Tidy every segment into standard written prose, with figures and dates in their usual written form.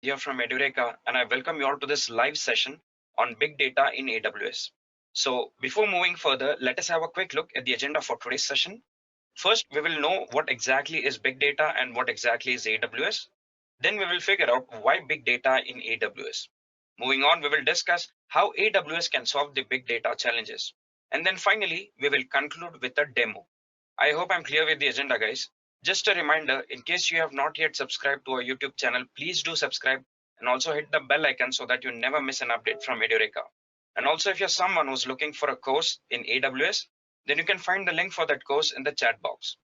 here from Edureka, and I welcome you all to this live session on big data in AWS. So before moving further, let us have a quick look at the agenda for today's session. First, we will know what exactly is big data and what exactly is AWS. Then we will figure out why big data in AWS. Moving on, we will discuss how AWS can solve the big data challenges. And then finally, we will conclude with a demo. I hope I'm clear with the agenda, guys. Just a reminder, in case you have not yet subscribed to our YouTube channel, please do subscribe and also hit the bell icon so that you never miss an update from Edureka. And also, if you're someone who's looking for a course in AWS, then you can find the link for that course in the chat box.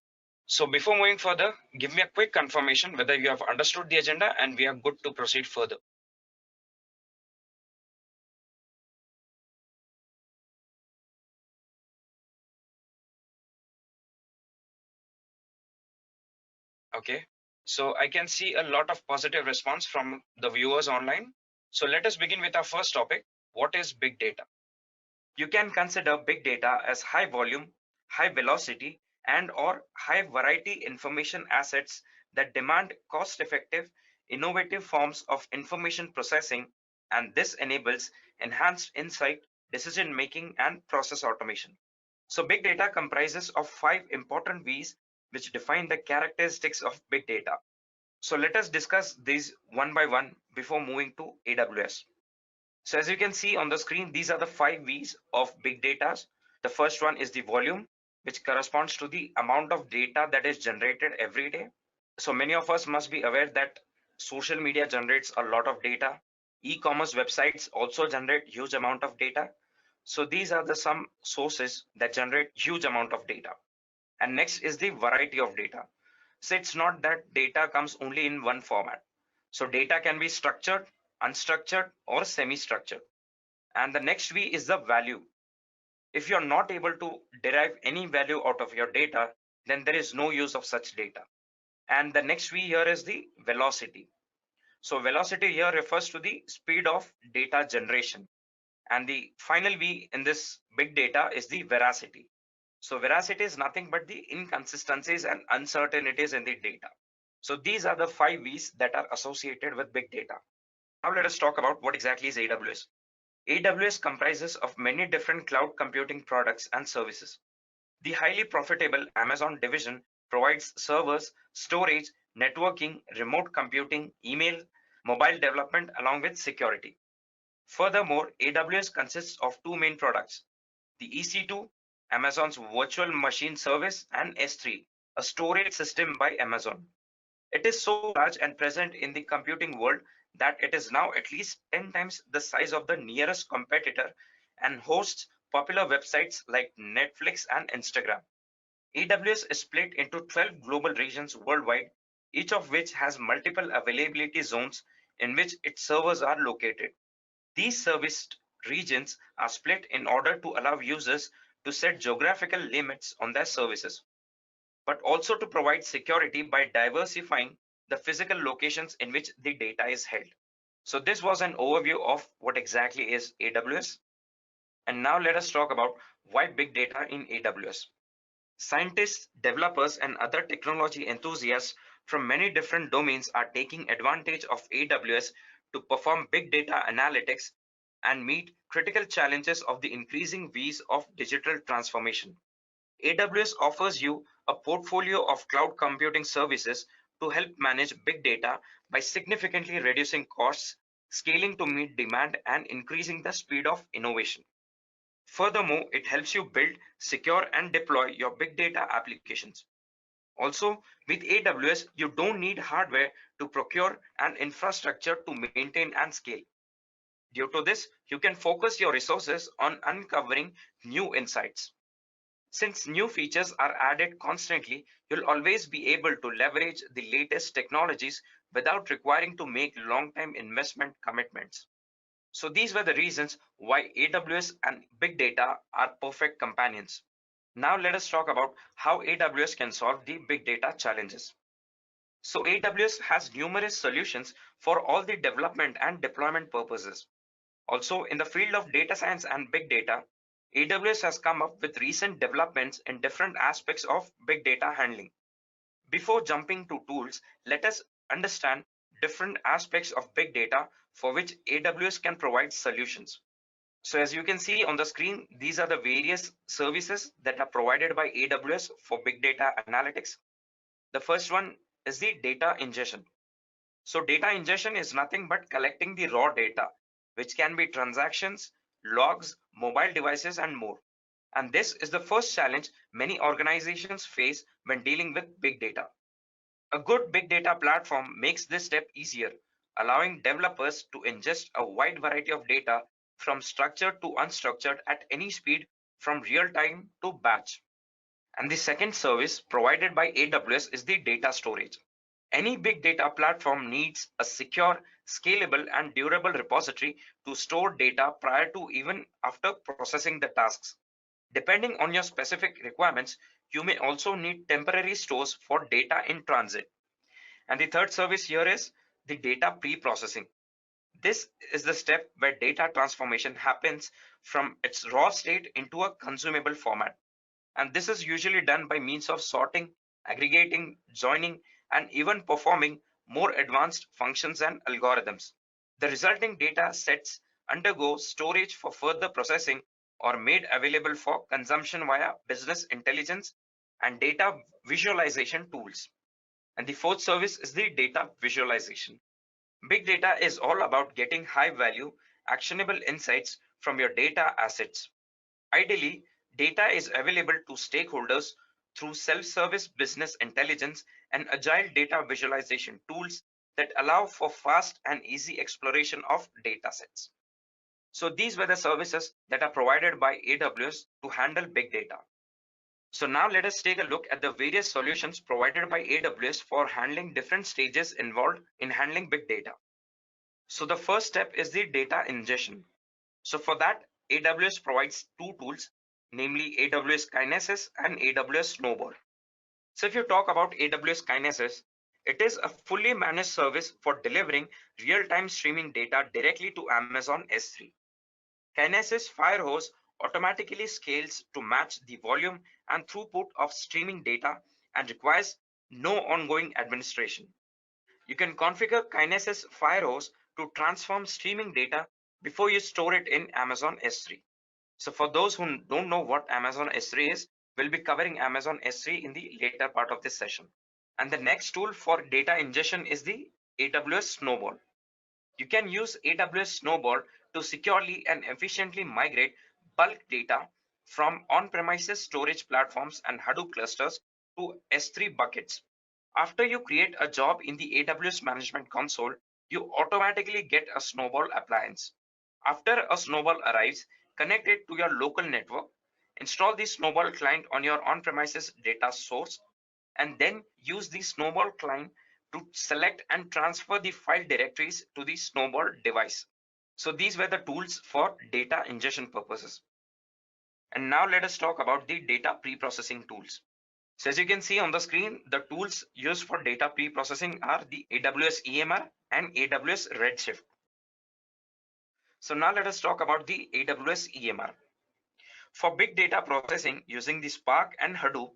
So before moving further, give me a quick confirmation whether you have understood the agenda and we are good to proceed further. Okay, so I can see a lot of positive response from the viewers online. So let us begin with our first topic. What is big data? You can consider big data as high volume, high velocity, and or high variety information assets that demand cost-effective, innovative forms of information processing, and this enables enhanced insight, decision making, and process automation. So big data comprises of 5 important V's which define the characteristics of big data. So let us discuss these one by one before moving to AWS. So as you can see on the screen, these are the 5 V's of big data. The first one is the volume, which corresponds to the amount of data that is generated every day. So many of us must be aware that social media generates a lot of data. E-commerce websites also generate huge amount of data. So these are the some sources that generate huge amount of data. And next is the variety of data. So it's not that data comes only in one format. So data can be structured, unstructured, or semi-structured. And the next V is the value. If you're not able to derive any value out of your data, then there is no use of such data. And the next V here is the velocity. So velocity here refers to the speed of data generation. And the final V in this big data is the veracity. So veracity is nothing but the inconsistencies and uncertainties in the data. So these are the 5 V's that are associated with big data. Now let us talk about what exactly is AWS. AWS comprises of many different cloud computing products and services. The highly profitable Amazon division provides servers, storage, networking, remote computing, email, mobile development, along with security. Furthermore, AWS consists of 2 main products, the EC2, Amazon's virtual machine service, and S3, a storage system by Amazon. It is so large and present in the computing world that it is now at least 10 times the size of the nearest competitor and hosts popular websites like Netflix and Instagram. AWS is split into 12 global regions worldwide, each of which has multiple availability zones in which its servers are located. These serviced regions are split in order to allow users to set geographical limits on their services, but also to provide security by diversifying the physical locations in which the data is held. So this was an overview of what exactly is AWS. And now let us talk about why big data in AWS. Scientists, developers, and other technology enthusiasts from many different domains are taking advantage of AWS to perform big data analytics and meet critical challenges of the increasing V's of digital transformation. AWS offers you a portfolio of cloud computing services to help manage big data by significantly reducing costs, scaling to meet demand, and increasing the speed of innovation. Furthermore, it helps you build, secure, and deploy your big data applications. Also, with AWS, you don't need hardware to procure and infrastructure to maintain and scale. Due to this, you can focus your resources on uncovering new insights. Since new features are added constantly, you'll always be able to leverage the latest technologies without requiring to make long-term investment commitments. So these were the reasons why AWS and big data are perfect companions. Now let us talk about how AWS can solve the big data challenges. So AWS has numerous solutions for all the development and deployment purposes. Also, in the field of data science and big data, AWS has come up with recent developments in different aspects of big data handling. Before jumping to tools, let us understand different aspects of big data for which AWS can provide solutions. So as you can see on the screen, these are the various services that are provided by AWS for big data analytics. The first one is the data ingestion. So data ingestion is nothing but collecting the raw data, which can be transactions, logs, mobile devices, and more. And this is the first challenge many organizations face when dealing with big data. A good big data platform makes this step easier, allowing developers to ingest a wide variety of data from structured to unstructured at any speed, from real time to batch. And the second service provided by AWS is the data storage. Any big data platform needs a secure, scalable, and durable repository to store data prior to even after processing the tasks. Depending on your specific requirements, you may also need temporary stores for data in transit. And the third service here is the data pre-processing. This is the step where data transformation happens from its raw state into a consumable format. And this is usually done by means of sorting, aggregating, joining, and even performing more advanced functions and algorithms. The resulting data sets undergo storage for further processing or made available for consumption via business intelligence and data visualization tools. And the fourth service is the data visualization. Big data is all about getting high value, actionable insights from your data assets. Ideally, data is available to stakeholders through self-service business intelligence and agile data visualization tools that allow for fast and easy exploration of data sets. So these were the services that are provided by AWS to handle big data. So now let us take a look at the various solutions provided by AWS for handling different stages involved in handling big data. So the first step is the data ingestion. So for that, AWS provides two tools, namely AWS Kinesis and AWS Snowball. So if you talk about AWS Kinesis, it is a fully managed service for delivering real-time streaming data directly to Amazon S3. Kinesis Firehose automatically scales to match the volume and throughput of streaming data and requires no ongoing administration. You can configure Kinesis Firehose to transform streaming data before you store it in Amazon S3. So for those who don't know what Amazon S3 is, we'll be covering Amazon S3 in the later part of this session. And the next tool for data ingestion is the AWS Snowball. You can use AWS Snowball to securely and efficiently migrate bulk data from on-premises storage platforms and Hadoop clusters to S3 buckets. After you create a job in the AWS Management Console, you automatically get a Snowball appliance. After a Snowball arrives, connect it to your local network, install the Snowball client on your on-premises data source, and then use the Snowball client to select and transfer the file directories to the Snowball device. So these were the tools for data ingestion purposes. And now let us talk about the data pre-processing tools. So as you can see on the screen, the tools used for data pre-processing are the AWS EMR and AWS Redshift. So now let us talk about the AWS EMR. For big data processing using the Spark and Hadoop,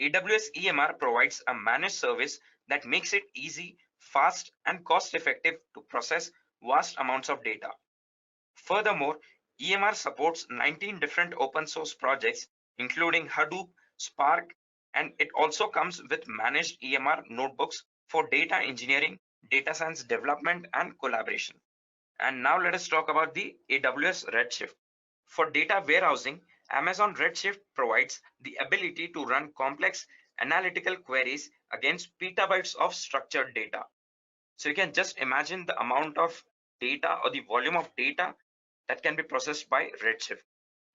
AWS EMR provides a managed service that makes it easy, fast, and cost-effective to process vast amounts of data. Furthermore, EMR supports 19 different open source projects, including Hadoop, Spark, and it also comes with managed EMR notebooks for data engineering, data science development, and collaboration. And now let us talk about the AWS Redshift. For data warehousing, Amazon Redshift provides the ability to run complex analytical queries against petabytes of structured data. So you can just imagine the amount of data or the volume of data that can be processed by Redshift.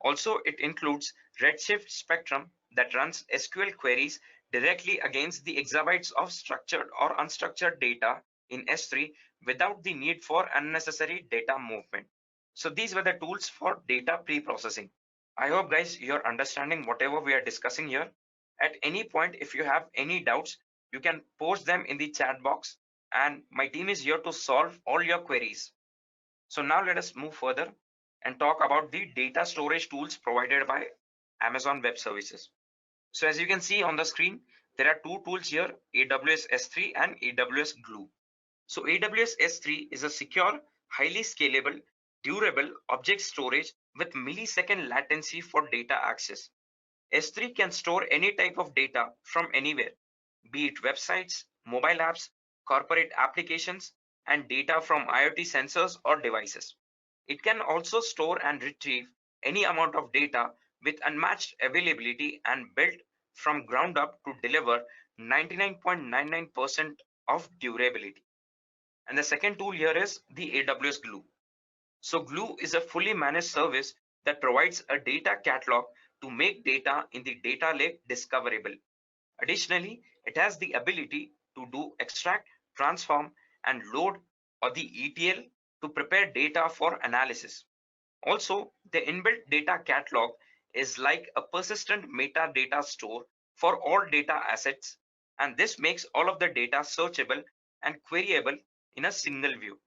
Also, it includes Redshift Spectrum that runs SQL queries directly against the exabytes of structured or unstructured data in S3 without the need for unnecessary data movement. So these were the tools for data pre-processing. I hope guys you're understanding whatever we are discussing here. At any point, if you have any doubts, you can post them in the chat box and my team is here to solve all your queries. So now let us move further and talk about the data storage tools provided by Amazon Web Services. So as you can see on the screen, there are two tools here, AWS S3 and AWS Glue. So AWS S3 is a secure, highly scalable, durable object storage with millisecond latency for data access. S3 can store any type of data from anywhere, be it websites, mobile apps, corporate applications, and data from IoT sensors or devices. It can also store and retrieve any amount of data with unmatched availability and built from ground up to deliver 99.99% of durability. And the second tool here is the AWS Glue. So Glue is a fully managed service that provides a data catalog to make data in the data lake discoverable. Additionally, it has the ability to do extract, transform, and load or the ETL to prepare data for analysis. Also, the inbuilt data catalog is like a persistent metadata store for all data assets, and this makes all of the data searchable and queryable in a single view.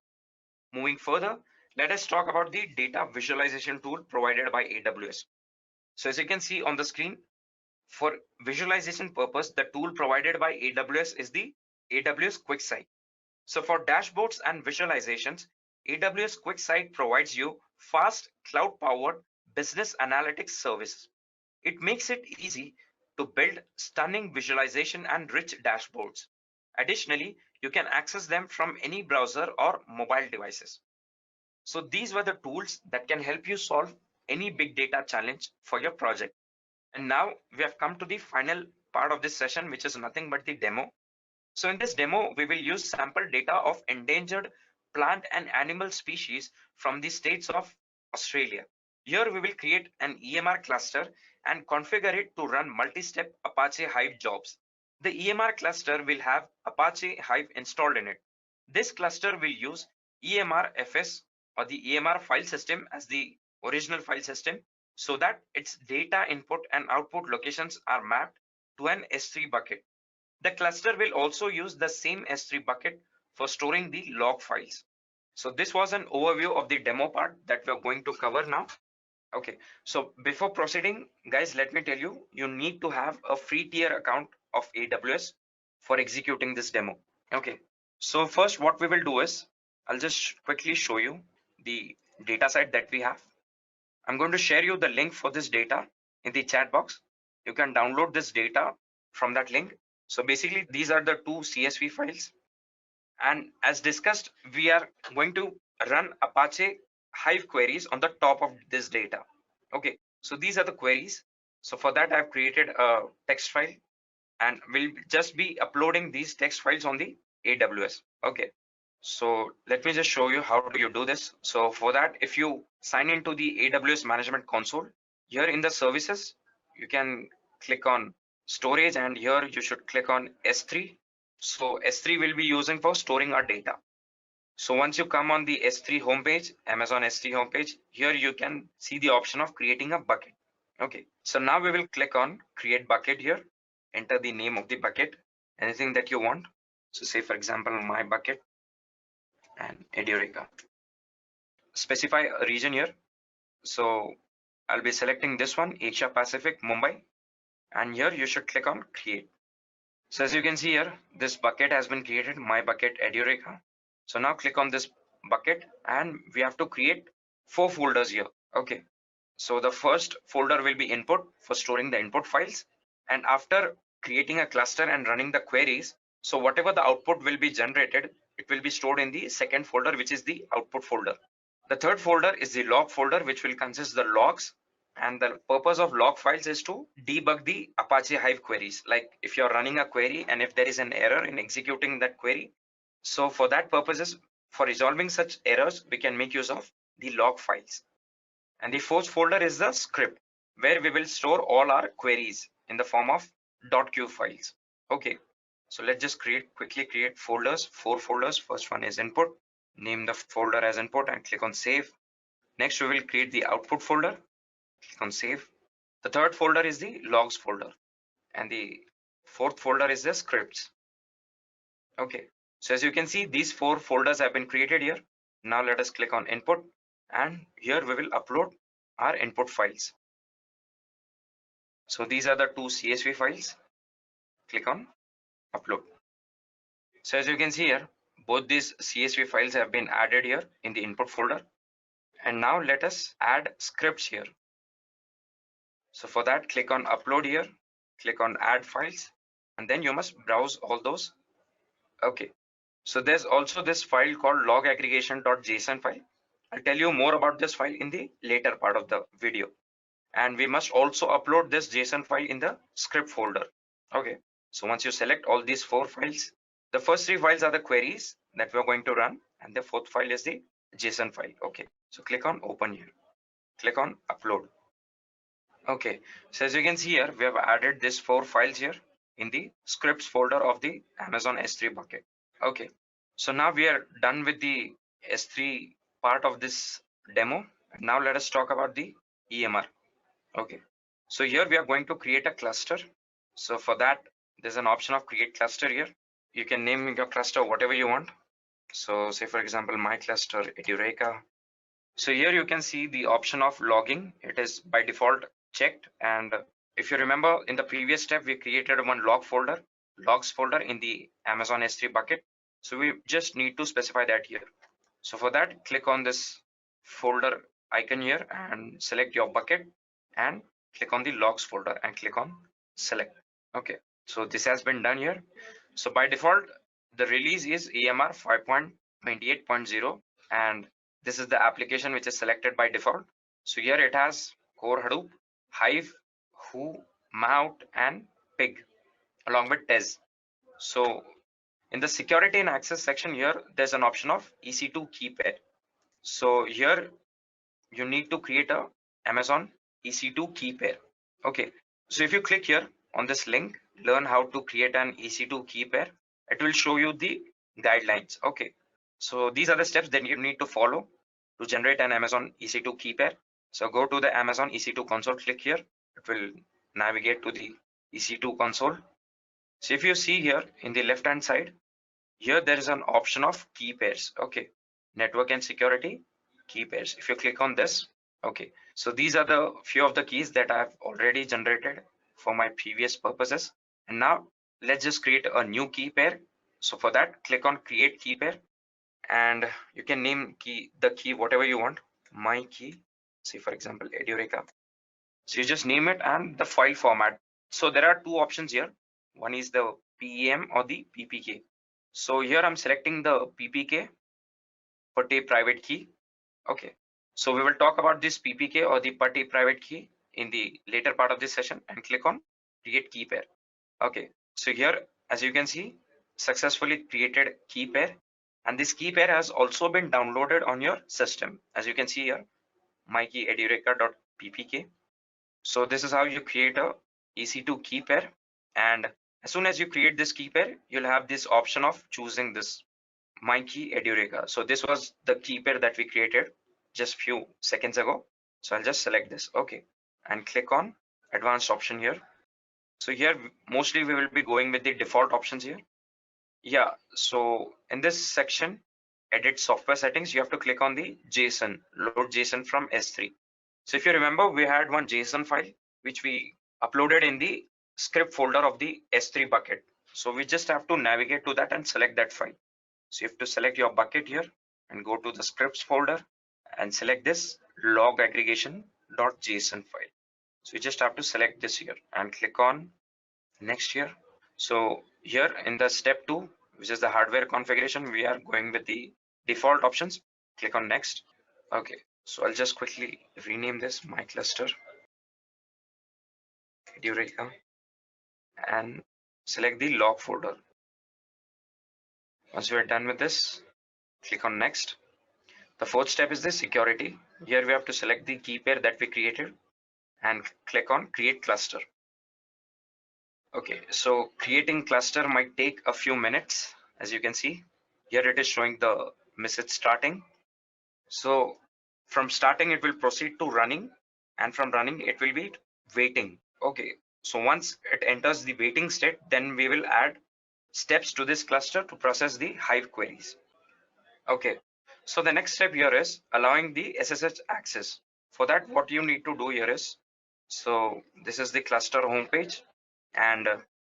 Moving further, let us talk about the data visualization tool provided by AWS. So as you can see on the screen, for visualization purpose, the tool provided by AWS is the AWS QuickSight. So for dashboards and visualizations, AWS QuickSight provides you fast cloud-powered business analytics services. It makes it easy to build stunning visualization and rich dashboards. Additionally, you can access them from any browser or mobile devices. So these were the tools that can help you solve any big data challenge for your project. And now we have come to the final part of this session, which is nothing but the demo. So in this demo, we will use sample data of endangered plant and animal species from the states of Australia. Here we will create an EMR cluster and configure it to run multi-step Apache Hive jobs. The EMR cluster will have Apache Hive installed in it. This cluster will use EMR-FS or the EMR file system as the original file system so that its data input and output locations are mapped to an S3 bucket. The cluster will also use the same S3 bucket for storing the log files. So this was an overview of the demo part that we're going to cover now. Okay, so before proceeding, guys, let me tell you, you need to have a free tier account of AWS for executing this demo. Okay, so first what we will do is, I'll just quickly show you the data set that we have. I'm going to share you the link for this data in the chat box. You can download this data from that link. So basically, these are the two CSV files. And as discussed, we are going to run Apache Hive queries on the top of this data. Okay, so these are the queries. So for that, I've created a text file and we'll just be uploading these text files on the AWS. Okay, so let me just show you how do you do this. So for that, if you sign into the AWS Management Console, here in the services, you can click on storage and here you should click on S3. So S3 will be using for storing our data. So once you come on the S3 homepage, Amazon S3 homepage, here you can see the option of creating a bucket. Okay, so now we will click on create bucket here, enter the name of the bucket, anything that you want. So say for example, my bucket and Edureka. Specify a region here. So I'll be selecting this one, Asia Pacific, Mumbai. And here you should click on create. So as you can see here, this bucket has been created, my bucket Edureka. So now click on this bucket and we have to create 4 folders here. Okay. So the first folder will be input for storing the input files. And after creating a cluster and running the queries, so whatever the output will be generated, it will be stored in the second folder, which is the output folder. The third folder is the log folder, which will consist the logs. And the purpose of log files is to debug the Apache Hive queries. Like if you're running a query and if there is an error in executing that query. So for that purposes, for resolving such errors, we can make use of the log files. And the fourth folder is the script, where we will store all our queries in the form of .q files. Okay, so let's just quickly create folders, 4 folders. First one is input, name the folder as input and click on save. Next, we will create the output folder, click on save. The third folder is the logs folder and the fourth folder is the scripts. Okay, so as you can see, these 4 folders have been created here. Now let us click on input and here we will upload our input files. So these are the 2 CSV files. Click on upload. So as you can see here, both these CSV files have been added here in the input folder. And now let us add scripts here. So for that, click on upload here, click on add files, and then you must browse all those. Okay, so there's also this file called log-aggregation.json file. I'll tell you more about this file in the later part of the video. And we must also upload this JSON file in the script folder. Okay, so once you select all these 4 files, the first 3 files are the queries that we're going to run, and the 4th file is the JSON file. Okay, so click on open here, click on upload. Okay, so as you can see here, we have added these 4 files here in the scripts folder of the Amazon S3 bucket. Okay, so now we are done with the S3 part of this demo. Now let us talk about the EMR. Okay, so here we are going to create a cluster. So for that, there's an option of create cluster here. You can name your cluster whatever you want. So say for example, my cluster Edureka. So here you can see the option of logging. It is by default checked. And if you remember in the previous step, we created one logs folder in the Amazon S3 bucket. So we just need to specify that here. So for that, click on this folder icon here and select your bucket and click on the logs folder and click on select. Okay, so this has been done here. So by default, the release is EMR 5.28.0, and this is the application which is selected by default. So here it has core Hadoop, Hive, Who, Mahout, and Pig along with Tez. So in the security and access section here, there's an option of EC2 key pair. So here you need to create a Amazon EC2 key pair. Okay, so if you click here on this link, learn how to create an EC2 key pair, it will show you the guidelines. Okay, so these are the steps that you need to follow to generate an Amazon EC2 key pair. So go to the Amazon EC2 console, click here, it will navigate to the EC2 console. So if you see here in the left hand side, here there is an option of key pairs. Okay, network and security key pairs. If you click on this, okay, so these are the few of the keys that I've already generated for my previous purposes. And now let's just create a new key pair. So for that, click on create key pair, and you can name the key whatever you want. My key, say for example Edureka. So you just name it and the file format. So there are 2 options here. One is the PEM or the PPK. So here I'm selecting the PPK, putty private key. Okay, so we will talk about this PPK or the putty private key in the later part of this session, and click on create key pair. Okay, so here as you can see, successfully created key pair, and this key pair has also been downloaded on your system. As you can see here, my key edureka.ppk. So this is how you create a EC2 key pair, and as soon as you create this key pair, you'll have this option of choosing this my key Edureka. So this was the key pair that we created just few seconds ago. So I'll just select this, okay, and click on advanced option here. So here mostly we will be going with the default options here. Yeah, so in this section, edit software settings, you have to click on the JSON, load JSON from S3. So if you remember, we had one JSON file which we uploaded in the script folder of the S3 bucket. So we just have to navigate to that and select that file. So you have to select your bucket here and go to the scripts folder and select this log aggregation.json file. So you just have to select this here and click on next here. So here in the step 2, which is the hardware configuration, we are going with the default options. Click on next. Okay, so I'll just quickly rename this my cluster Edureka and select the log folder. Once we are done with this, click on next. The 4th step is the security. Here we have to select the key pair that we created and click on create cluster. Okay, so creating cluster might take a few minutes. As you can see here, it is showing the message starting. So from starting it will proceed to running, and from running it will be waiting. Okay, so once it enters the waiting state, then we will add steps to this cluster to process the Hive queries. Okay, so the next step here is allowing the SSH access. For that, what you need to do here is, so this is the cluster homepage, and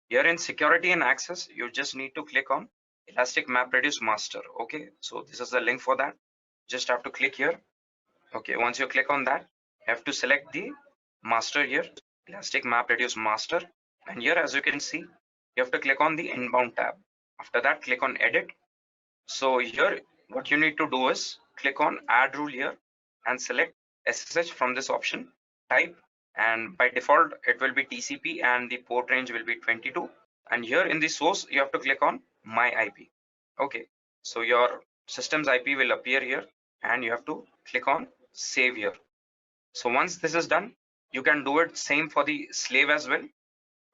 here in security and access, you just need to click on elastic MapReduce master. Okay, so this is the link for that. Just have to click here. Okay, once you click on that, you have to select the master here, elastic MapReduce master. And here, as you can see, you have to click on the inbound tab. After that, click on edit. So here, what you need to do is click on add rule here and select SSH from this option type. And by default, it will be TCP and the port range will be 22. And here in the source, you have to click on my IP. Okay, so your system's IP will appear here and you have to click on save here. So once this is done, you can do it same for the slave as well.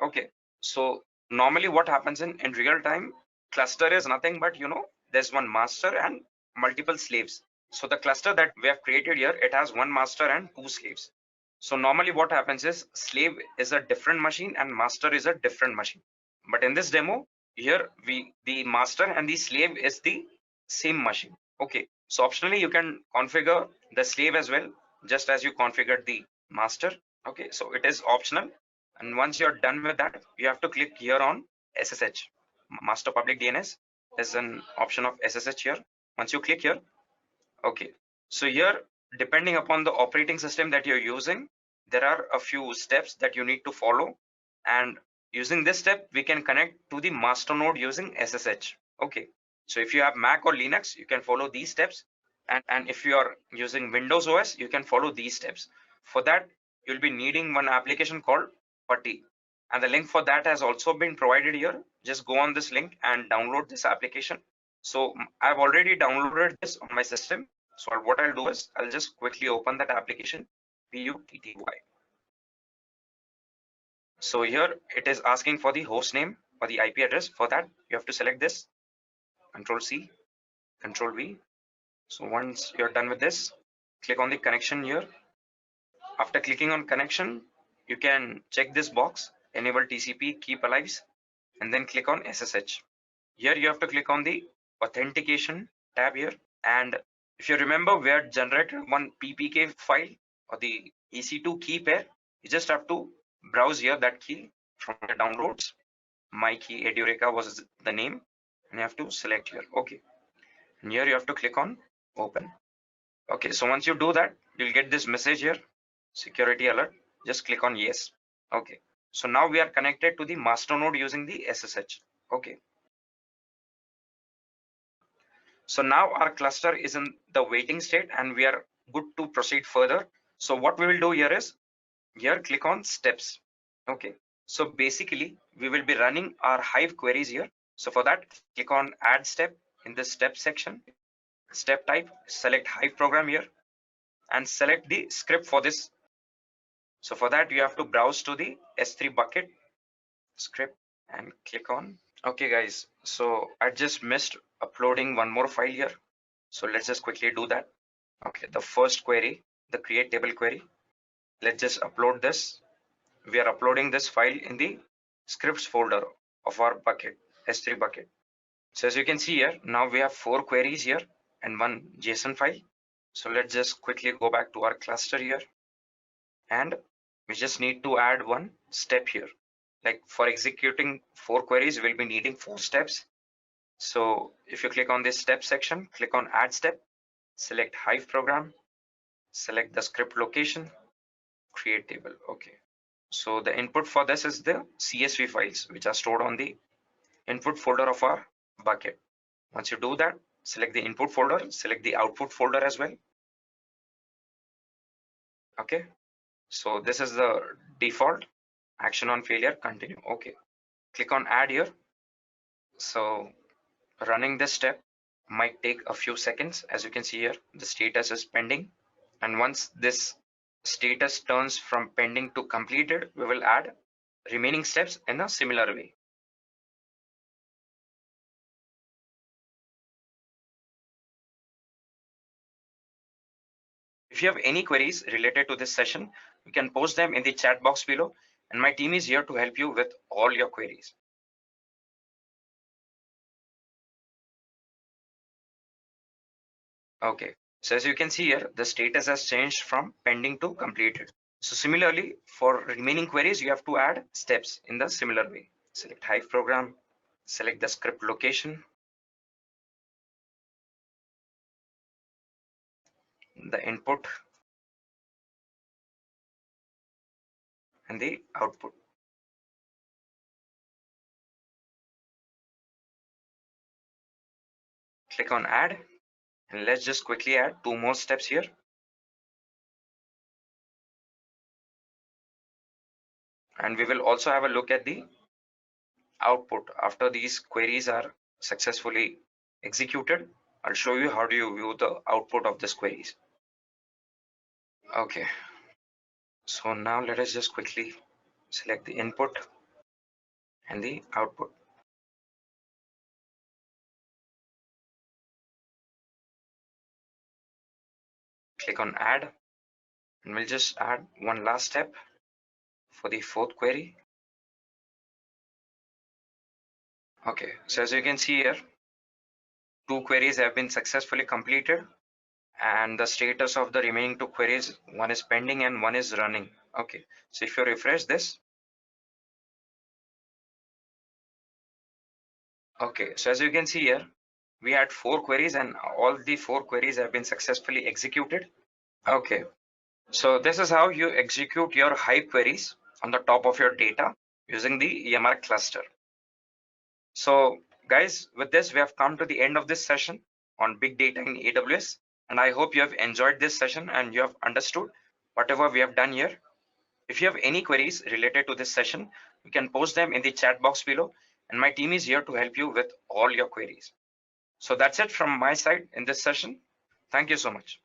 Okay, so normally what happens in real time, cluster is nothing but, there's one master and multiple slaves. So the cluster that we have created here, it has one master and two slaves. So normally what happens is slave is a different machine and master is a different machine. But in this demo here, the master and the slave is the same machine. Okay, so optionally you can configure the slave as well, just as you configured the master. Okay, so it is optional. And once you're done with that, you have to click here on SSH. Master Public DNS is an option of SSH here. Once you click here, okay. So here, depending upon the operating system that you're using, there are a few steps that you need to follow. And using this step, we can connect to the master node using SSH. Okay. So if you have Mac or Linux, you can follow these steps. And if you are using Windows OS, you can follow these steps. For that, you'll be needing one application called Putty. And the link for that has also been provided here. Just go on this link and download this application. So I've already downloaded this on my system. So what I'll do is I'll just quickly open that application, PUTTY. So here it is asking for the host name or the IP address. For that, you have to select this, Control C, Control V. So once you're done with this, click on the connection here. After clicking on connection, you can check this box, enable TCP, keep alive, and then click on SSH. Here you have to click on the authentication tab here. And if you remember, we had generated one PPK file or the EC2 key pair. You just have to browse here that key from the downloads. My key Edureka was the name, and you have to select here. Okay. And here you have to click on open. Okay, so once you do that, you'll get this message here, security alert. Just click on yes. Okay, so now we are connected to the master node using the SSH. Okay, so now our cluster is in the waiting state and we are good to proceed further. So what we will do here is here click on steps. Okay, so basically we will be running our Hive queries here. So for that, click on add step in the step section. Step type, select Hive program here and select the script for this. So for that, you have to browse to the S3 bucket script and click on. Okay guys, so I just missed uploading one more file here. So let's just quickly do that. Okay, the first query, the create table query. Let's just upload this. We are uploading this file in the scripts folder of our bucket, S3 bucket. So as you can see here, now we have 4 queries here and one JSON file. So let's just quickly go back to our cluster here. And we just need to add one step here. Like for executing 4 queries, we'll be needing 4 steps. So if you click on this step section, click on add step, select Hive program, select the script location, create table. Okay. So the input for this is the CSV files, which are stored on the input folder of our bucket. Once you do that, select the input folder, select the output folder as well. Okay. So this is the default action on failure, continue. Okay. Click on add here. So running this step might take a few seconds. As you can see here, the status is pending. And once this status turns from pending to completed, we will add remaining steps in a similar way. If you have any queries related to this session, you can post them in the chat box below, and my team is here to help you with all your queries. Okay, so as you can see here, the status has changed from pending to completed. So similarly, for remaining queries, you have to add steps in the similar way. Select Hive program, select the script location, the input and the output. Click on add, and let's just quickly add two more steps here. And we will also have a look at the output after these queries are successfully executed. I'll show you how do you view the output of these queries. Okay, so now let us just quickly select the input and the output. Click on add, and we'll just add one last step for the fourth query. Okay, so as you can see here, two queries have been successfully completed, and the status of the remaining two queries, one is pending and one is running. Okay, so if you refresh this, okay, so as you can see here, we had four queries and all the four queries have been successfully executed. Okay, so this is how you execute your Hive queries on the top of your data using the EMR cluster. So guys, with this, we have come to the end of this session on big data in AWS. And I hope you have enjoyed this session and you have understood whatever we have done here. If you have any queries related to this session, you can post them in the chat box below, and my team is here to help you with all your queries. So that's it from my side in this session. Thank you so much.